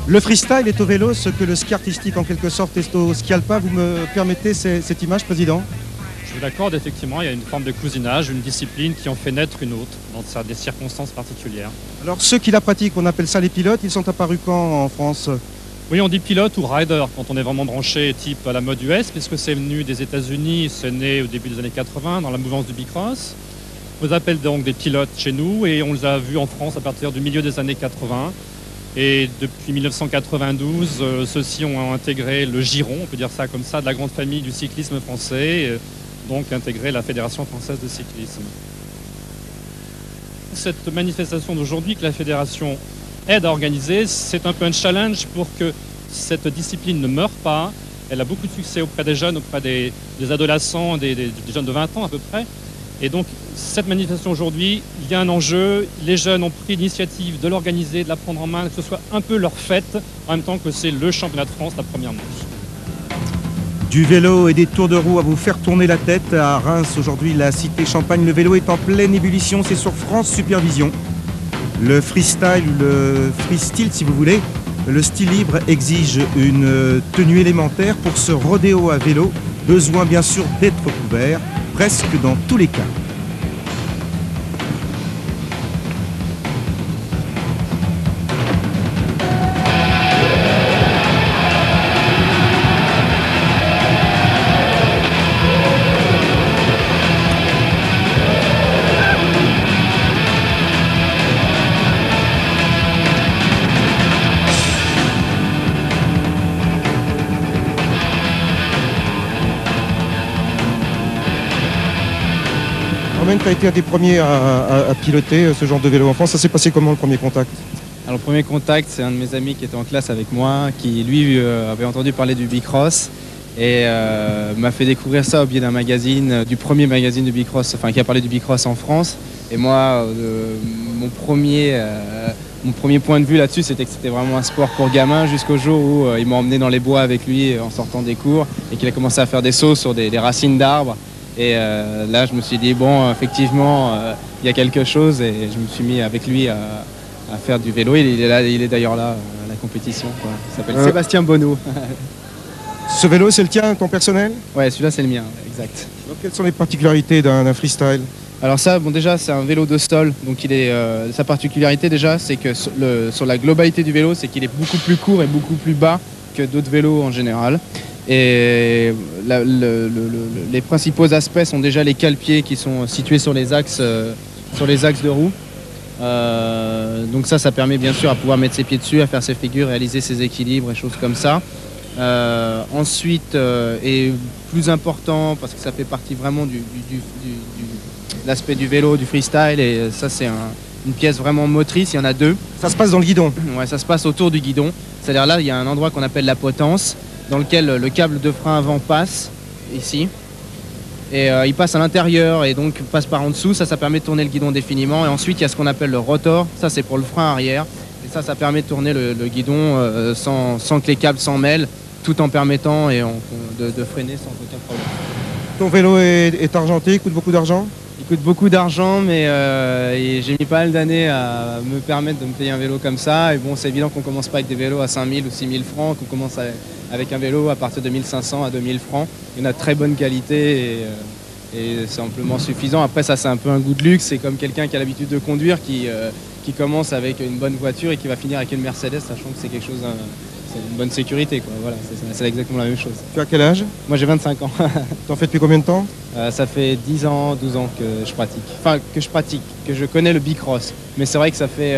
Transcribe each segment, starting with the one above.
Le freestyle est au vélo ce que le ski artistique en quelque sorte est au ski alpin. Vous me permettez cette image, Président? Je vous l'accorde, effectivement, il y a une forme de cousinage, une discipline qui en fait naître une autre dans des circonstances particulières. Alors ceux qui la pratiquent, on appelle ça les pilotes, ils sont apparus quand en France? Oui, on dit pilote ou rider quand on est vraiment branché type à la mode US, puisque c'est venu des États-Unis, c'est né au début des années 80 dans la mouvance du bicross. On les appelle donc des pilotes chez nous et on les a vus en France à partir du milieu des années 80. Et depuis 1992, ceux-ci ont intégré le giron, on peut dire ça comme ça, de la grande famille du cyclisme français, donc intégré la Fédération française de cyclisme. Cette manifestation d'aujourd'hui que la Fédération aide à organiser, c'est un peu un challenge pour que cette discipline ne meure pas. Elle a beaucoup de succès auprès des jeunes, auprès des adolescents, des jeunes de 20 ans à peu près. Et donc, cette manifestation aujourd'hui, il y a un enjeu. Les jeunes ont pris l'initiative de l'organiser, de la prendre en main, que ce soit un peu leur fête, en même temps que c'est le championnat de France, la première manche. Du vélo et des tours de roue à vous faire tourner la tête. À Reims, aujourd'hui, la cité Champagne, le vélo est en pleine ébullition. C'est sur France Supervision. Le freestyle ou le freestyle, si vous voulez, le style libre exige une tenue élémentaire pour ce rodéo à vélo. Besoin, bien sûr, d'être couvert, presque dans tous les cas. Armen, tu as été un des premiers à piloter ce genre de vélo en France. Ça s'est passé comment le premier contact? Alors le premier contact, c'est un de mes amis qui était en classe avec moi, qui lui avait entendu parler du bicross et m'a fait découvrir ça au biais d'un magazine, du premier magazine du bicross, enfin qui a parlé du bicross en France. Et moi, mon premier point de vue là-dessus, c'était que c'était vraiment un sport pour gamins jusqu'au jour où il m'a emmené dans les bois avec lui en sortant des cours et qu'il a commencé à faire des sauts sur des racines d'arbres. Et là, je me suis dit, bon, effectivement, il y a quelque chose et je me suis mis avec lui à faire du vélo. Il est d'ailleurs là à la compétition, quoi. Il s'appelle Sébastien Bonneau. Ce vélo, c'est le tien, ton personnel? Ouais, celui-là, c'est le mien, exact. Alors, quelles sont les particularités d'un freestyle? Alors ça, bon, déjà, c'est un vélo de sol. Donc sa particularité, déjà, c'est que sur la globalité du vélo, c'est qu'il est beaucoup plus court et beaucoup plus bas que d'autres vélos en général. Et les principaux aspects sont déjà les cale-pieds qui sont situés sur les axes de roue. Donc ça permet bien sûr à pouvoir mettre ses pieds dessus, à faire ses figures, réaliser ses équilibres et choses comme ça. Ensuite, et plus important, parce que ça fait partie vraiment de l'aspect du vélo, du freestyle, et ça c'est une pièce vraiment motrice, il y en a deux. Ça se passe dans le guidon? Ouais, ça se passe autour du guidon. C'est-à-dire là, il y a un endroit qu'on appelle la potence, dans lequel le câble de frein avant passe, ici. Et il passe à l'intérieur et donc passe par en dessous. Ça permet de tourner le guidon définiment. Et ensuite, il y a ce qu'on appelle le rotor. Ça, c'est pour le frein arrière. Et ça permet de tourner le guidon sans que les câbles s'en mêlent, tout en permettant de freiner sans aucun problème. Ton vélo est argenté, il coûte beaucoup d'argent? Il coûte beaucoup d'argent, mais j'ai mis pas mal d'années à me permettre de me payer un vélo comme ça. Et bon, c'est évident qu'on commence pas avec des vélos à 5 000 ou 6 000 francs, qu'on commence avec un vélo à partir de 1 500 à 2 000 francs. Il y en a de très bonne qualité et c'est amplement suffisant. Après, ça, c'est un peu un goût de luxe. C'est comme quelqu'un qui a l'habitude de conduire, qui commence avec une bonne voiture et qui va finir avec une Mercedes, sachant que c'est quelque chose... c'est une bonne sécurité, quoi. Voilà, c'est exactement la même chose. Tu as quel âge? Moi, j'ai 25 ans. T'en fais depuis combien de temps? Ça fait 10 ans, 12 ans que je pratique. Enfin, que je connais le bicross. Mais c'est vrai que ça fait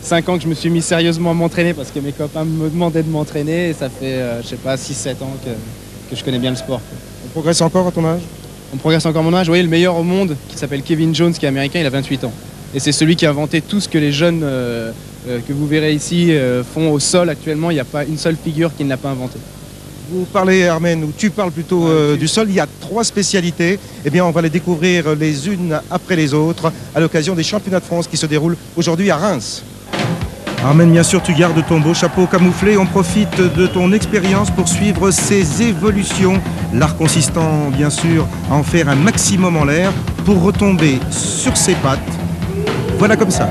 5 ans que je me suis mis sérieusement à m'entraîner parce que mes copains me demandaient de m'entraîner. Et ça fait, je sais pas, 6-7 ans que je connais bien le sport, quoi. On progresse encore à ton âge? On progresse encore à mon âge. Vous voyez, le meilleur au monde, qui s'appelle Kevin Jones, qui est américain, il a 28 ans. Et c'est celui qui a inventé tout ce que les jeunes que vous verrez ici font au sol actuellement. Il n'y a pas une seule figure qu'il n'a pas inventée. Vous parlez, Armen, ou tu parles plutôt du sol. Il y a 3 spécialités. Eh bien, on va les découvrir les unes après les autres à l'occasion des championnats de France qui se déroulent aujourd'hui à Reims. Armen, bien sûr, tu gardes ton beau chapeau camouflé. On profite de ton expérience pour suivre ses évolutions. L'art consistant, bien sûr, à en faire un maximum en l'air pour retomber sur ses pattes. Voilà comme ça.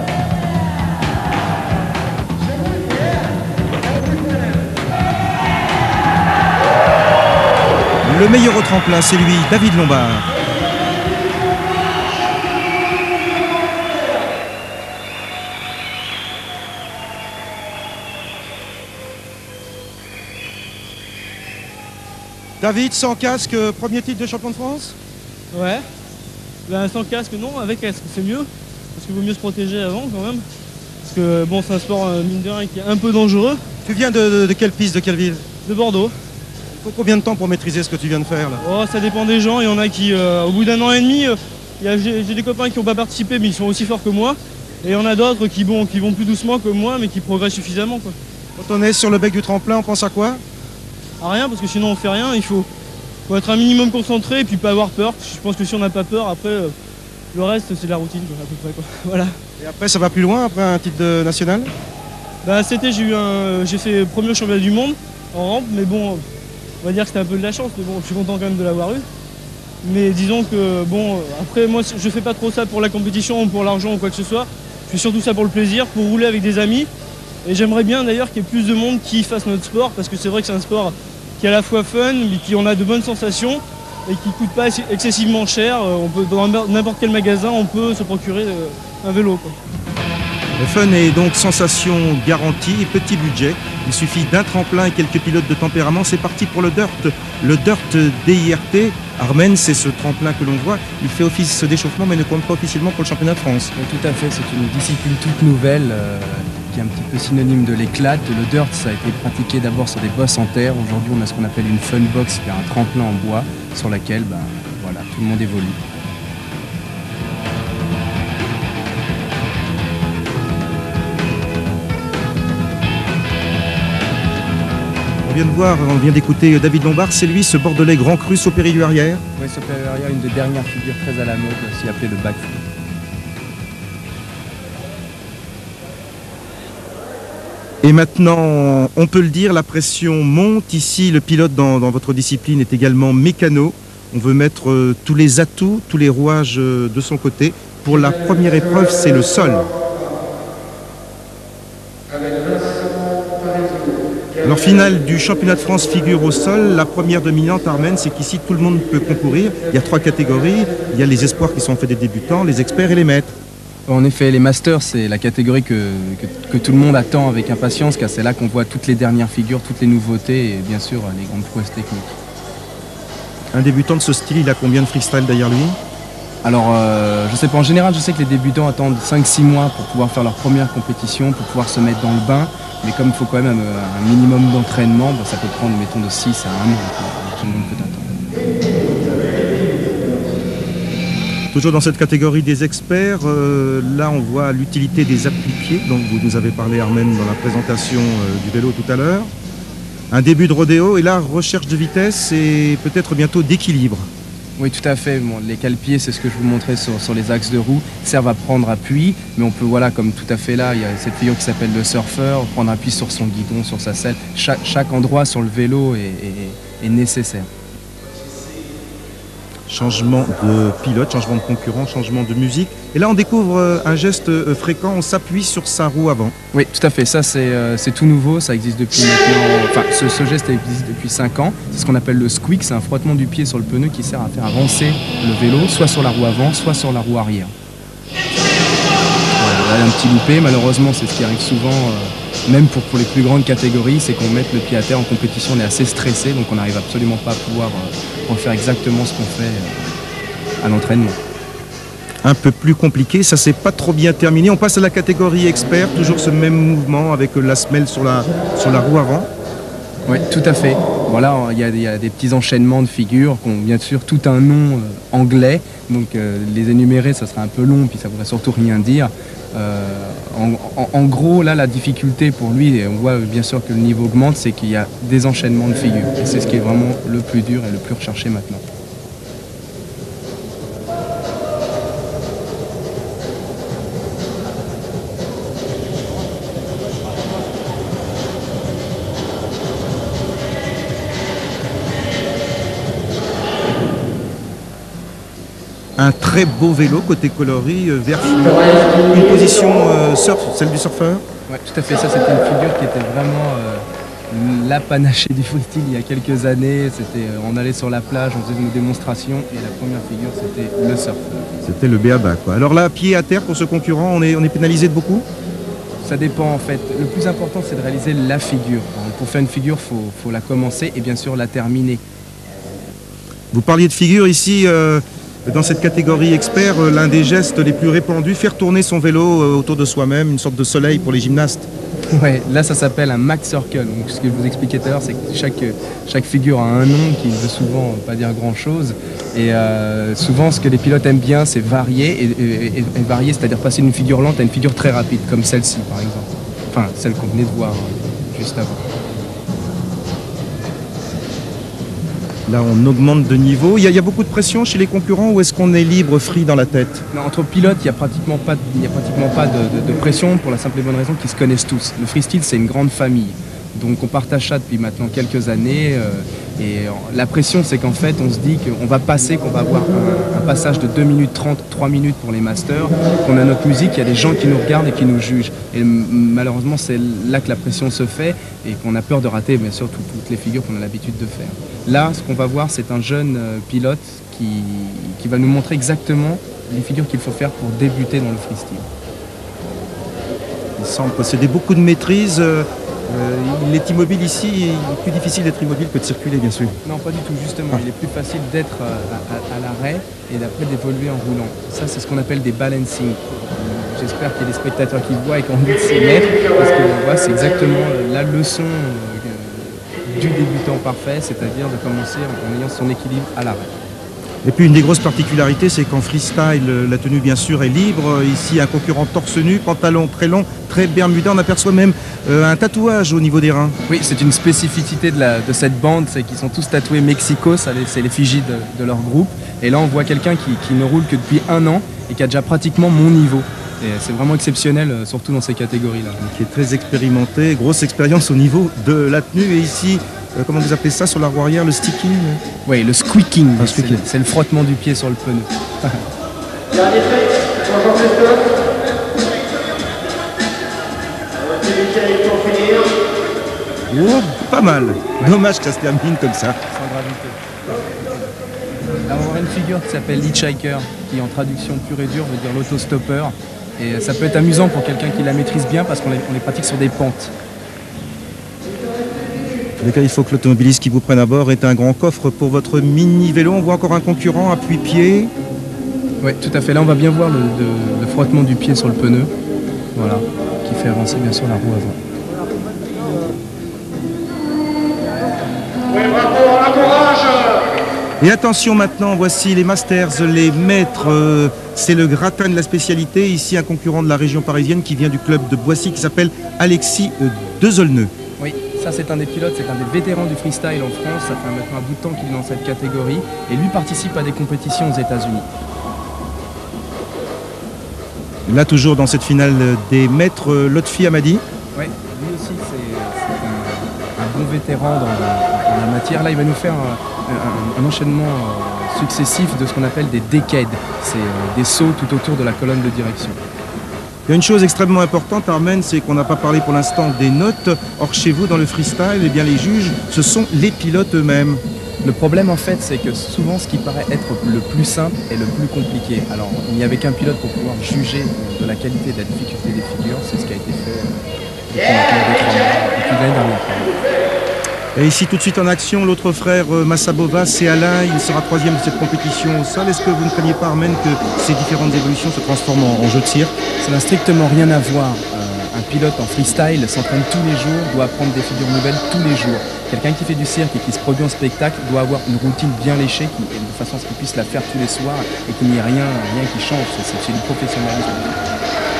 Le meilleur au tremplin, c'est lui, David Lombard. David, sans casque, premier titre de champion de France? Ouais. Ben, sans casque, non. Avec casque, c'est mieux. Parce qu'il vaut mieux se protéger avant, quand même. Parce que, bon, c'est un sport, mine de rien, qui est un peu dangereux. Tu viens de quelle piste, de quelle ville? De Bordeaux. Il faut combien de temps pour maîtriser ce que tu viens de faire là? Oh, ça dépend des gens. Il y en a qui, au bout d'un an et demi, j'ai des copains qui n'ont pas participé, mais ils sont aussi forts que moi. Et il y en a d'autres qui vont plus doucement que moi, mais qui progressent suffisamment, quoi. Quand on est sur le bec du tremplin, on pense à quoi? À rien, parce que sinon on fait rien. Il faut être un minimum concentré et puis pas avoir peur. Je pense que si on n'a pas peur, après, le reste, c'est de la routine, quoi, à peu près, quoi. Voilà. Et après, ça va plus loin, après un titre national? Bah, c'était, j'ai fait premier au championnat du monde en rampe, mais bon, on va dire que c'était un peu de la chance, mais bon, je suis content quand même de l'avoir eu. Mais disons que, bon, après, moi, je fais pas trop ça pour la compétition ou pour l'argent ou quoi que ce soit. Je fais surtout ça pour le plaisir, pour rouler avec des amis. Et j'aimerais bien d'ailleurs qu'il y ait plus de monde qui fasse notre sport, parce que c'est vrai que c'est un sport qui est à la fois fun, mais qui en a de bonnes sensations et qui coûte pas excessivement cher. On peut, dans n'importe quel magasin, on peut se procurer un vélo, quoi. Le fun est donc sensation garantie et petit budget. Il suffit d'un tremplin et quelques pilotes de tempérament. C'est parti pour le dirt. Le dirt DIRT. Armen, c'est ce tremplin que l'on voit. Il fait office d'échauffement mais ne compte pas officiellement pour le championnat de France. Oui, tout à fait. C'est une discipline toute nouvelle qui est un petit peu synonyme de l'éclate. Le dirt, ça a été pratiqué d'abord sur des bosses en terre. Aujourd'hui, on a ce qu'on appelle une fun box, qui est un tremplin en bois sur laquelle voilà, tout le monde évolue. On vient d'écouter David Lombard, c'est lui, ce Bordelais grand cru saut périlleux arrière. Oui, saut périlleux arrière, une des dernières figures très à la mode, aussi appelée le backflip. Et maintenant, on peut le dire, la pression monte. Ici, le pilote dans votre discipline est également mécano. On veut mettre tous les atouts, tous les rouages de son côté. Pour la première épreuve, c'est le sol. Alors, finale du championnat de France figure au sol. La première dominante, Armen, c'est qu'ici, tout le monde peut concourir. Il y a 3 catégories. Il y a les espoirs qui sont faits des débutants, les experts et les maîtres. En effet, les masters, c'est la catégorie que tout le monde attend avec impatience, car c'est là qu'on voit toutes les dernières figures, toutes les nouveautés et bien sûr les grandes prouesses techniques. Un débutant de ce style, il a combien de freestyle derrière lui? Alors, je sais pas, en général, je sais que les débutants attendent 5-6 mois pour pouvoir faire leur première compétition, pour pouvoir se mettre dans le bain. Mais comme il faut quand même un minimum d'entraînement, ça peut prendre, mettons, de 6 à 1 an, tout le monde peut attendre. Toujours dans cette catégorie des experts, là on voit l'utilité des appuis-pieds, dont vous nous avez parlé, Armen, dans la présentation du vélo tout à l'heure. Un début de rodéo et là, recherche de vitesse et peut-être bientôt d'équilibre. Oui, tout à fait. Bon, les cale-pieds, c'est ce que je vous montrais sur les axes de roue, servent à prendre appui, mais on peut, voilà, comme tout à fait là, il y a cette figure qui s'appelle le surfeur, prendre appui sur son guidon, sur sa selle. Chaque endroit sur le vélo est nécessaire. Changement de pilote, changement de concurrent, changement de musique. Et là, on découvre un geste fréquent, on s'appuie sur sa roue avant. Oui, tout à fait. Ça, c'est tout nouveau. Ça existe depuis maintenant... Enfin, ce geste existe depuis 5 ans. C'est ce qu'on appelle le squeak. C'est un frottement du pied sur le pneu qui sert à faire avancer le vélo, soit sur la roue avant, soit sur la roue arrière. Voilà, là, un petit loupé. Malheureusement, c'est ce qui arrive souvent, même pour les plus grandes catégories, c'est qu'on mette le pied à terre en compétition. On est assez stressé, donc on n'arrive absolument pas à pouvoir refaire exactement ce qu'on fait à l'entraînement. Un peu plus compliqué, ça s'est pas trop bien terminé. On passe à la catégorie expert, toujours ce même mouvement avec la semelle sur la roue avant. Oui, tout à fait. Voilà, il y a des petits enchaînements de figures qui ont bien sûr tout un nom anglais. Donc les énumérer, ça serait un peu long, puis ça voudrait surtout rien dire. En gros, là, la difficulté pour lui, et on voit bien sûr que le niveau augmente, c'est qu'il y a des enchaînements de figures. Et c'est ce qui est vraiment le plus dur et le plus recherché maintenant. Un très beau vélo côté coloris, vert fluo. Une position surf, celle du surfeur. Oui, tout à fait. Ça, c'était une figure qui était vraiment la panachée du freestyle il y a quelques années. On allait sur la plage, on faisait nos démonstrations et la première figure c'était le surf. C'était le b.a.-ba, quoi. Alors là, pied à terre pour ce concurrent, on est pénalisé de beaucoup? Ça dépend en fait. Le plus important c'est de réaliser la figure. Pour faire une figure, faut la commencer et bien sûr la terminer. Vous parliez de figure ici, dans cette catégorie expert, l'un des gestes les plus répandus, faire tourner son vélo autour de soi-même, une sorte de soleil pour les gymnastes. Ouais, là ça s'appelle un Mach Circle. Donc, ce que je vous expliquais tout à l'heure, c'est que chaque figure a un nom qui ne veut souvent pas dire grand chose. Et souvent ce que les pilotes aiment bien, c'est varier. Et varier, c'est-à-dire passer d'une figure lente à une figure très rapide, comme celle-ci par exemple. Enfin, celle qu'on venait de voir juste avant. Là, on augmente de niveau. Il y a beaucoup de pression chez les concurrents ou est-ce qu'on est libre, free dans la tête? Non, entre pilotes, il n'y a pratiquement pas de pression pour la simple et bonne raison qu'ils se connaissent tous. Le freestyle, c'est une grande famille. Donc on partage ça depuis maintenant quelques années. Et la pression, c'est qu'en fait, on se dit qu'on va avoir un passage de 2 minutes 30, 3 minutes pour les masters, qu'on a notre musique, il y a des gens qui nous regardent et qui nous jugent. Et malheureusement, c'est là que la pression se fait et qu'on a peur de rater, bien sûr, toutes les figures qu'on a l'habitude de faire. Là, ce qu'on va voir, c'est un jeune pilote qui va nous montrer exactement les figures qu'il faut faire pour débuter dans le freestyle. Il semble posséder beaucoup de maîtrise. Il est immobile ici, il est plus difficile d'être immobile que de circuler, bien sûr. Non, pas du tout, justement. Il est plus facile d'être à l'arrêt et d'après d'évoluer en roulant. Ça, c'est ce qu'on appelle des balancing. J'espère qu'il y a des spectateurs qui voient et qui ont envie de s'y mettre, parce qu'on voit, c'est exactement la leçon du débutant parfait, c'est-à-dire de commencer en ayant son équilibre à l'arrêt. Et puis une des grosses particularités, c'est qu'en freestyle, la tenue bien sûr est libre. Ici, un concurrent torse nu, pantalon très long, très bermuda. On aperçoit même un tatouage au niveau des reins. Oui, c'est une spécificité de cette bande, c'est qu'ils sont tous tatoués Mexico, c'est l'effigie de leur groupe. Et là, on voit quelqu'un qui ne roule que depuis 1 an et qui a déjà pratiquement mon niveau. Et c'est vraiment exceptionnel, surtout dans ces catégories-là. Qui est très expérimenté, grosse expérience au niveau de la tenue. Et ici, comment vous appelez ça sur la roue arrière, le sticking? Oui, le squeaking. C'est le frottement du pied sur le pneu. Oh, pas mal. Dommage que ça se termine comme ça. Sans gravité. Là, on va avoir une figure qui s'appelle l'hitchhiker, qui en traduction pure et dure veut dire l'autostoppeur. Et ça peut être amusant pour quelqu'un qui la maîtrise bien parce qu'on les pratique sur des pentes. En tous les cas, il faut que l'automobiliste qui vous prenne à bord ait un grand coffre pour votre mini-vélo. On voit encore un concurrent, appui-pied. Oui, tout à fait. Là, on va bien voir le frottement du pied sur le pneu. Voilà, qui fait avancer bien sûr la roue avant. Et attention maintenant, voici les Masters, les maîtres. C'est le gratin de la spécialité. Ici, un concurrent de la région parisienne qui vient du club de Boissy qui s'appelle Alexis Dezolneux. Oui, ça c'est un des pilotes, c'est un des vétérans du freestyle en France. Ça fait maintenant un bout de temps qu'il est dans cette catégorie. Et lui participe à des compétitions aux États-Unis. Là, toujours dans cette finale des maîtres, Lotfi Amadi. Oui, lui aussi c'est un bon vétéran dans la matière. Là, il va nous faire un enchaînement successif de ce qu'on appelle des decades. C'est des sauts tout autour de la colonne de direction. Il y a une chose extrêmement importante, Armen, c'est qu'on n'a pas parlé pour l'instant des notes. Or, chez vous, dans le freestyle, eh bien, les juges, ce sont les pilotes eux-mêmes. Le problème, en fait, c'est que souvent, ce qui paraît être le plus simple est le plus compliqué. Alors, il n'y avait qu'un pilote pour pouvoir juger de la qualité et de la difficulté des figures. C'est ce qui a été fait depuis l'année dernière. Et ici, tout de suite en action, l'autre frère Massabova, c'est Alain. Il sera 3e de cette compétition au sol. Est-ce que vous ne craignez pas, Armen, que ces différentes évolutions se transforment en jeu de cirque? Ça n'a strictement rien à voir. Un pilote en freestyle s'entraîne tous les jours, doit apprendre des figures nouvelles tous les jours. Quelqu'un qui fait du cirque et qui se produit en spectacle doit avoir une routine bien léchée de façon à ce qu'il puisse la faire tous les soirs et qu'il n'y ait rien qui change. C'est du professionnalisme.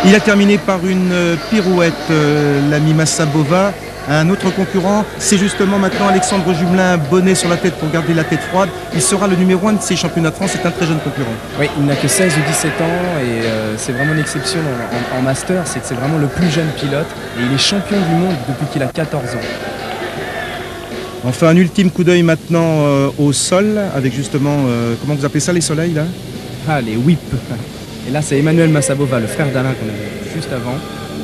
Il a terminé par une pirouette, l'ami Massabova. Un autre concurrent, c'est justement maintenant Alexandre Jumelin, bonnet sur la tête pour garder la tête froide. Il sera le numéro 1 de ces championnats de France, c'est un très jeune concurrent. Oui, il n'a que 16 ou 17 ans et c'est vraiment une exception en master, c'est vraiment le plus jeune pilote et il est champion du monde depuis qu'il a 14 ans. Enfin, un ultime coup d'œil maintenant au sol, avec justement, comment vous appelez ça, les soleils là? Ah, les whips. Et là, c'est Emmanuel Massabova, le frère d'Alain qu'on avait juste avant.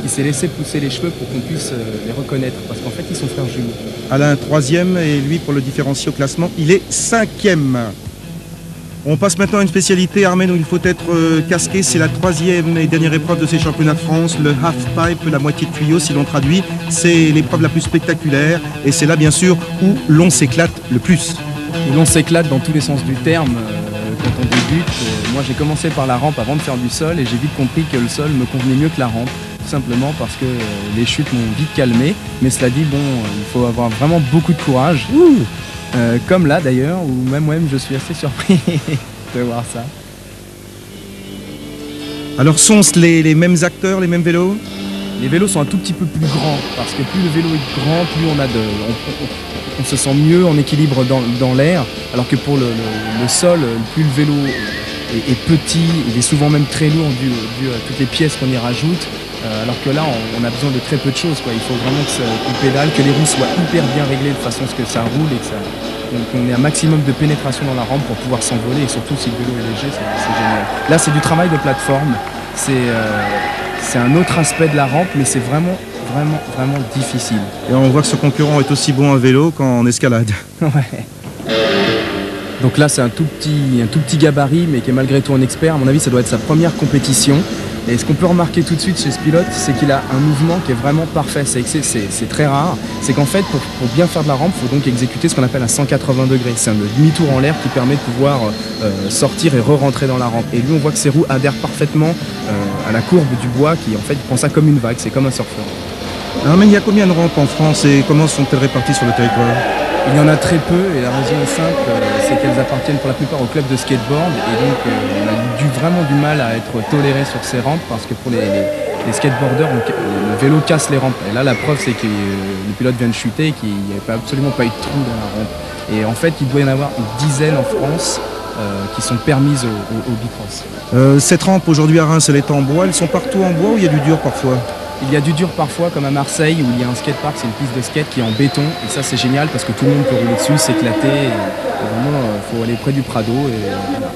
qui s'est laissé pousser les cheveux pour qu'on puisse les reconnaître, parce qu'en fait ils sont frères jumeaux. Alain 3e et lui pour le différencier au classement, il est 5e. On passe maintenant à une spécialité arménienne où il faut être casqué. C'est la 3e et dernière épreuve de ces championnats de France, le half-pipe, la moitié de tuyau si l'on traduit. C'est l'épreuve la plus spectaculaire et c'est là bien sûr où l'on s'éclate le plus. Où l'on s'éclate dans tous les sens du terme quand on débute. Moi j'ai commencé par la rampe avant de faire du sol et j'ai vite compris que le sol me convenait mieux que la rampe. Tout simplement parce que les chutes m'ont vite calmé. Mais cela dit, bon, il faut avoir vraiment beaucoup de courage. Comme là d'ailleurs, où même moi-même je suis assez surpris de voir ça. Alors sont-ce les mêmes acteurs, les mêmes vélos? Les vélos sont un tout petit peu plus grands, parce que plus le vélo est grand, plus on se sent mieux en équilibre dans l'air, alors que pour le sol, plus le vélo est petit, il est souvent même très lourd dû à toutes les pièces qu'on y rajoute, alors que là on a besoin de très peu de choses, quoi. Il faut vraiment qu'on pédale, que les roues soient hyper bien réglées de façon à ce que ça roule et qu'on ait un maximum de pénétration dans la rampe pour pouvoir s'envoler, et surtout si le vélo est léger, c'est génial. Là c'est du travail de plateforme, c'est un autre aspect de la rampe, mais c'est vraiment difficile. Et on voit que ce concurrent est aussi bon en vélo qu'en escalade. Ouais. Donc là c'est un tout petit gabarit, mais qui est malgré tout un expert. À mon avis ça doit être sa première compétition. Et ce qu'on peut remarquer tout de suite chez ce pilote, c'est qu'il a un mouvement qui est vraiment parfait. C'est très rare. C'est qu'en fait, pour bien faire de la rampe, il faut donc exécuter ce qu'on appelle un 180 degrés. C'est le demi-tour en l'air qui permet de pouvoir sortir et re-rentrer dans la rampe. Et lui, on voit que ses roues adhèrent parfaitement à la courbe du bois, qui en fait prend ça comme une vague. C'est comme un surfeur. Alors, mais il y a combien de rampes en France et comment sont-elles réparties sur le territoire? Il y en a très peu et la raison est simple, c'est qu'elles appartiennent pour la plupart au club de skateboard et donc on a vraiment du mal à être toléré sur ces rampes parce que pour les skateboarders, le vélo casse les rampes. Et là la preuve c'est que le pilote vient de chuter et qu'il n'y avait absolument pas eu de trou dans la rampe. Et en fait il doit y en avoir une dizaine en France qui sont permises au bicross. Cette rampe aujourd'hui à Reims, elle est en bois, elles sont partout en bois ou il y a du dur parfois? Il y a du dur parfois, comme à Marseille, où il y a un skatepark, c'est une piste de skate qui est en béton. Et ça, c'est génial parce que tout le monde peut rouler dessus, s'éclater. Vraiment, il faut aller près du Prado et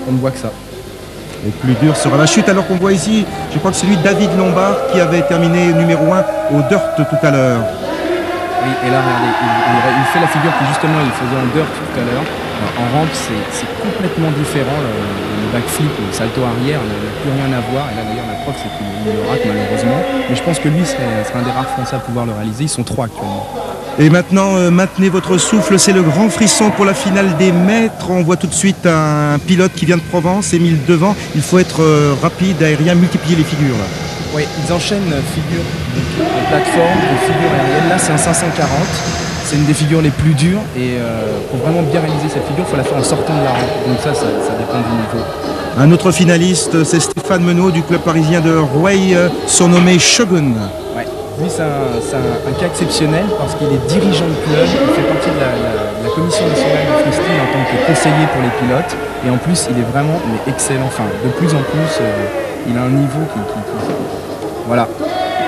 on ne voit que ça. Le plus dur sera la chute, alors qu'on voit ici, je crois que c'est lui, David Lombard, qui avait terminé numéro 1 au dirt tout à l'heure. Oui, et là, regardez, il fait la figure que justement il faisait en dirt tout à l'heure. En rampe, c'est complètement différent. Le backflip, le salto arrière, il n'a plus rien à voir. Et là, d'ailleurs, la preuve, c'est qu'il le rate malheureusement. Mais je pense que lui serait un des rares Français à pouvoir le réaliser. Ils sont 3 actuellement. Et maintenant, maintenez votre souffle. C'est le grand frisson pour la finale des maîtres. On voit tout de suite un pilote qui vient de Provence, Émile Devant. Il faut être rapide, aérien, multiplier les figures. Là. Oui, ils enchaînent figures de plateforme et figures aériennes. Là, c'est un 540. C'est une des figures les plus dures et pour vraiment bien réaliser cette figure, il faut la faire en sortant de la rampe. Donc ça dépend du niveau. Un autre finaliste, c'est Stéphane Menot du club parisien de Roueil, surnommé Shogun. Ouais. Lui, c'est un cas exceptionnel parce qu'il est dirigeant de club, il fait partie de la commission nationale de freestyle en tant que conseiller pour les pilotes. Et en plus, il est vraiment excellent. Enfin, de plus en plus, il a un niveau qui... Voilà.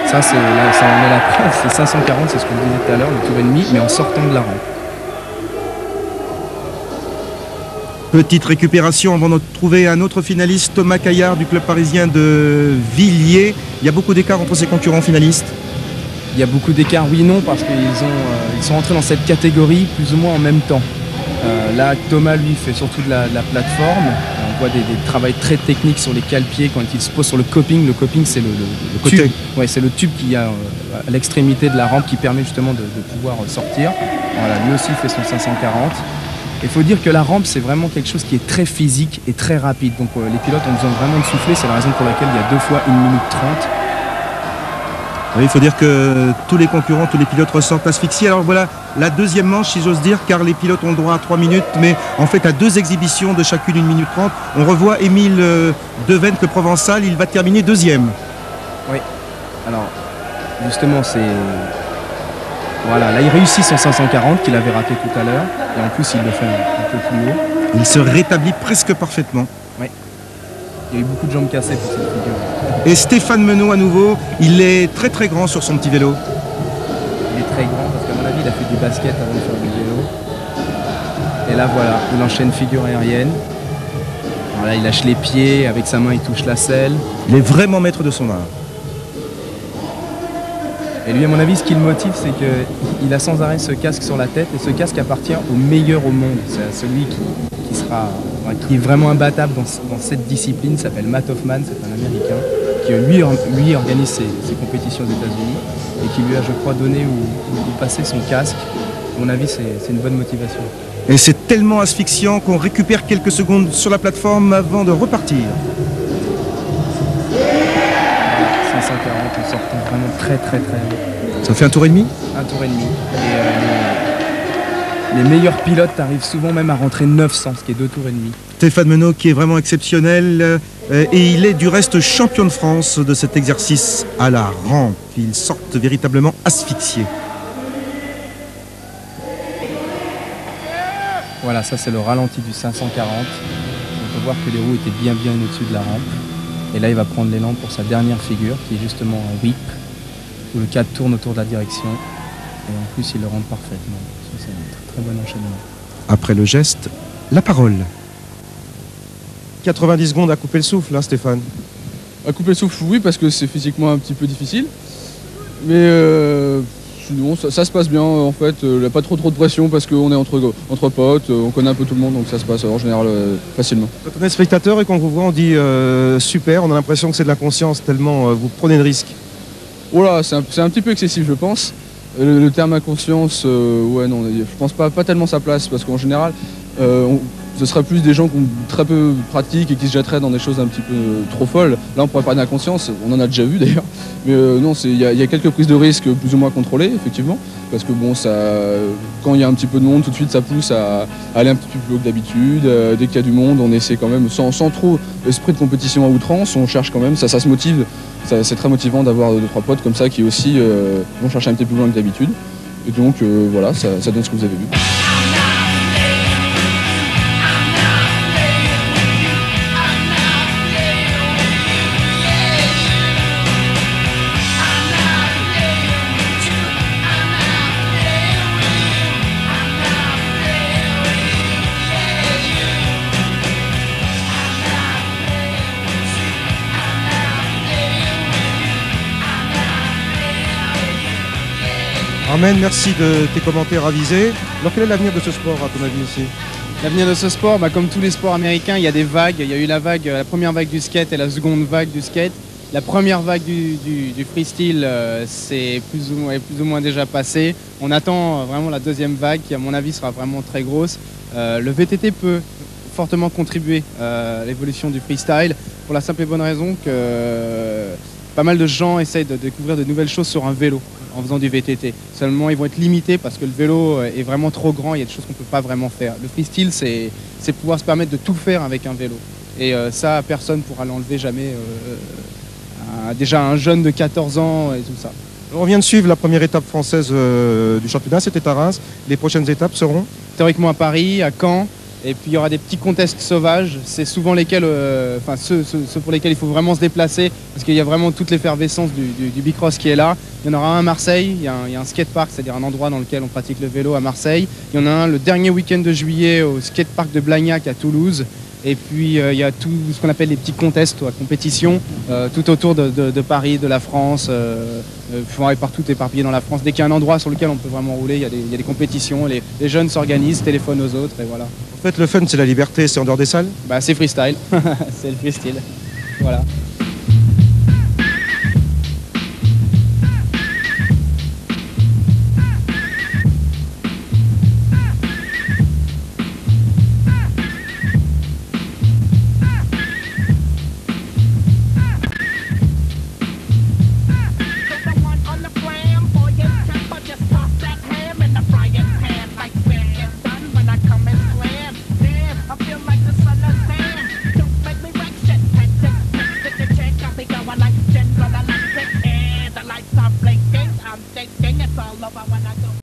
Ça, ça en est la preuve, c'est 540, c'est ce qu'on disait tout à l'heure, le tour et demi, mais en sortant de la rampe. Petite récupération avant de trouver un autre finaliste, Thomas Caillard du club parisien de Villiers. Il y a beaucoup d'écart entre ses concurrents finalistes? Il y a beaucoup d'écart, oui et non, parce qu'ils sont entrés dans cette catégorie plus ou moins en même temps. Là, Thomas, lui, fait surtout de la plateforme. On voit des travails très techniques sur les cale-pieds quand il se pose sur le coping. Le coping, c'est le côté. Tube. Ouais, c'est le tube qui a à l'extrémité de la rampe qui permet justement de pouvoir sortir. Voilà, lui aussi fait son 540. Il faut dire que la rampe, c'est vraiment quelque chose qui est très physique et très rapide. Donc les pilotes ont besoin vraiment de souffler. C'est la raison pour laquelle il y a 2 fois 1 minute 30. Oui, il faut dire que tous les concurrents, tous les pilotes ressortent asphyxiés. Alors voilà la deuxième manche, si j'ose dire, car les pilotes ont le droit à 3 minutes, mais en fait à 2 exhibitions de chacune 1 minute 30. On revoit Émile Devennes, le Provençal, il va terminer 2e. Oui, alors justement c'est... Voilà, là il réussit son 540 qu'il avait raté tout à l'heure, et en plus il le fait un peu plus haut. Il se rétablit presque parfaitement. Oui, il y a eu beaucoup de jambes cassées pour cette figure. Et Stéphane Menot à nouveau, il est très très grand sur son petit vélo. Il est très grand parce qu'à mon avis il a fait du basket avant de faire du vélo. Et là voilà, il enchaîne figure aérienne. Voilà, il lâche les pieds, avec sa main il touche la selle. Il est vraiment maître de son art. Et lui, à mon avis, ce qui le motive, c'est qu'il a sans arrêt ce casque sur la tête, et ce casque appartient au meilleur au monde. C'est à celui qui est vraiment imbattable dans cette discipline, s'appelle Matt Hoffman, c'est un Américain, qui lui organise ses compétitions aux États-Unis et qui lui a, je crois, donné ou passé son casque. À mon avis, c'est une bonne motivation. Et c'est tellement asphyxiant qu'on récupère quelques secondes sur la plateforme avant de repartir. 540 en sortant vraiment très très très haut. Ça fait un tour et demi? Un tour et demi. Et les meilleurs pilotes arrivent souvent même à rentrer 900, ce qui est 2 tours et demi. Stéphane Menot qui est vraiment exceptionnel et il est du reste champion de France de cet exercice à la rampe. Ils sortent véritablement asphyxiés. Voilà, ça c'est le ralenti du 540. On peut voir que les roues étaient bien au-dessus de la rampe. Et là il va prendre l'élan pour sa dernière figure qui est justement un whip, où le cadre tourne autour de la direction. Et en plus il le rentre parfaitement. Ça, c'est un très bon enchaînement. Après le geste, la parole. 90 secondes à couper le souffle, hein, Stéphane? À couper le souffle, oui, parce que c'est physiquement un petit peu difficile. Mais sinon, ça se passe bien. En fait, il n'y a pas trop de pression parce qu'on est entre potes, on connaît un peu tout le monde, donc ça se passe en général facilement. Quand on est spectateur et qu'on vous voit, on dit super, on a l'impression que c'est de l'inconscience tellement vous prenez de risques. Voilà, c'est un petit peu excessif, je pense. Le terme inconscience, ouais, non, je pense pas tellement sa place, parce qu'en général, ce serait plus des gens qui ont très peu pratique et qui se jetteraient dans des choses un petit peu trop folles. Là, on pourrait parler d'inconscience, on en a déjà vu d'ailleurs. Mais non, il y a quelques prises de risques plus ou moins contrôlées, effectivement. Parce que bon, quand il y a un petit peu de monde, tout de suite, ça pousse à aller un petit peu plus haut que d'habitude. Dès qu'il y a du monde, on essaie quand même, sans trop esprit de compétition à outrance, on cherche quand même, ça se motive. C'est très motivant d'avoir 2-3 potes comme ça qui aussi vont chercher un petit peu plus loin que d'habitude. Et donc, voilà, ça donne ce que vous avez vu. Armen, merci de tes commentaires avisés. Alors quel est l'avenir de ce sport à ton avis ici? L'avenir de ce sport, comme tous les sports américains, il y a des vagues. Il y a eu la première vague du skate et la seconde vague du skate. La première vague du freestyle, c'est plus ou moins déjà passé. On attend vraiment la deuxième vague qui, à mon avis, sera vraiment très grosse. Le VTT peut fortement contribuer à l'évolution du freestyle pour la simple et bonne raison que pas mal de gens essayent de découvrir de nouvelles choses sur un vélo en faisant du VTT. Seulement, ils vont être limités parce que le vélo est vraiment trop grand, il y a des choses qu'on ne peut pas vraiment faire. Le freestyle, c'est pouvoir se permettre de tout faire avec un vélo. Et ça, personne ne pourra l'enlever jamais. Déjà un jeune de 14 ans et tout ça. On vient de suivre la première étape française du championnat, c'était à Reims. Les prochaines étapes seront théoriquement à Paris, à Caen. Et puis il y aura des petits contests sauvages, c'est souvent lesquels, ceux pour lesquels il faut vraiment se déplacer, parce qu'il y a vraiment toute l'effervescence du bicross qui est là. Il y en aura un à Marseille, il y a un skatepark, c'est-à-dire un endroit dans lequel on pratique le vélo à Marseille. Il y en a un le dernier week-end de juillet au skatepark de Blagnac à Toulouse. Et puis il y a tout ce qu'on appelle les petits contests, compétitions, tout autour de Paris, de la France, partout éparpillés dans la France. Dès qu'il y a un endroit sur lequel on peut vraiment rouler, il y a des compétitions, les jeunes s'organisent, téléphonent aux autres et voilà. En fait, le fun, c'est la liberté, c'est en dehors des salles? C'est freestyle, c'est le freestyle, voilà.